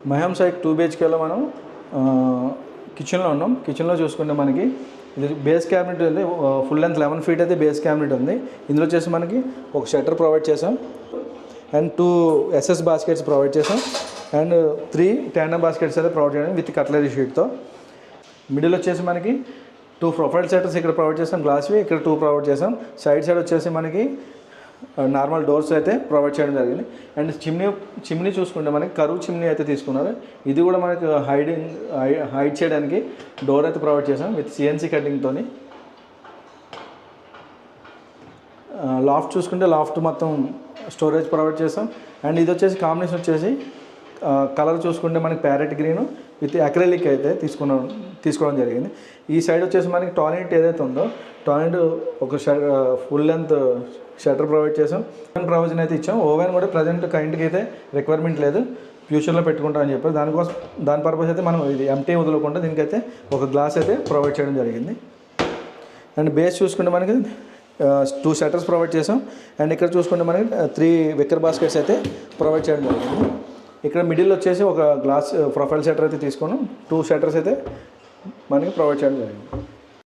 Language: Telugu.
మహం సైట్ 2 BHKలో మనం కిచెన్లో ఉన్నాం. కిచెన్లో చూసుకుంటే మనకి ఇది బేస్ క్యాబినెట్ ఉంది. ఫుల్ లెంత్ 11 feet అయితే బేస్ క్యాబినెట్ ఉంది. ఇందులో వచ్చేసి మనకి ఒక షట్టర్ ప్రొవైడ్ చేసాం అండ్ 2 SS బాస్కెట్స్ ప్రొవైడ్ చేసాం అండ్ 3 ట్యాండమ్ బాస్కెట్స్ అయితే ప్రొవైడ్ చేయడం విత్ కట్లరీ షీట్తో. మిడిల్ వచ్చేసి మనకి 2 ప్రొఫైల్ సెటర్స్ ఇక్కడ ప్రొవైడ్ చేసాం, గ్లాస్వి ఇక్కడ 2 ప్రొవైడ్ చేసాం. సైడ్ వచ్చేసి మనకి నార్మల్ డోర్స్ అయితే ప్రొవైడ్ చేయడం జరిగింది. అండ్ చిమ్నీ చూసుకుంటే మనకి కరువు చిమ్నీ అయితే తీసుకున్నారు. ఇది కూడా మనకి హైడ్ చేయడానికి డోర్ అయితే ప్రొవైడ్ చేసాం విత్ CNC కటింగ్తో. లాఫ్ట్ చూసుకుంటే లాఫ్ట్ మొత్తం స్టోరేజ్ ప్రొవైడ్ చేసాం. అండ్ ఇది వచ్చేసి కాంబినేషన్ వచ్చేసి కలర్ చూసుకుంటే మనకి ప్యారెట్ గ్రీన్ విత్ అక్రిలిక్ అయితే తీసుకోవడం జరిగింది. ఈ సైడ్ వచ్చేసి మనకి టాయిలెట్ ఏదైతే ఉందో టాయిలెట్ ఒక ఫుల్ లెంత్ షట్టర్ ప్రొవైడ్ చేసాం. ప్రొవిజన్ అయితే ఇచ్చాం. ఓవెన్ కూడా ప్రజెంట్ కరెంట్కి అయితే రిక్వైర్మెంట్ లేదు, ఫ్యూచర్లో పెట్టుకుంటాం అని చెప్పారు. దాని పర్పస్ అయితే మనం ఇది ఎంటీ వదలకుండా దీనికైతే ఒక గ్లాస్ అయితే ప్రొవైడ్ చేయడం జరిగింది. అండ్ బేస్ చూసుకుంటే మనకి 2 షట్టర్స్ ప్రొవైడ్ చేసాం. అండ్ ఇక్కడ చూసుకుంటే మనకి 3 విక్కర్ బాస్కెట్స్ అయితే ప్రొవైడ్ చేయడం జరిగింది. ఇక్కడ మిడిల్ వచ్చేసి ఒక గ్లాస్ ప్రొఫైల్ షట్టర్ అయితే తీసుకున్నాం. 2 షట్టర్స్ అయితే మనకి ప్రొవైడ్ చేయడం జరిగింది.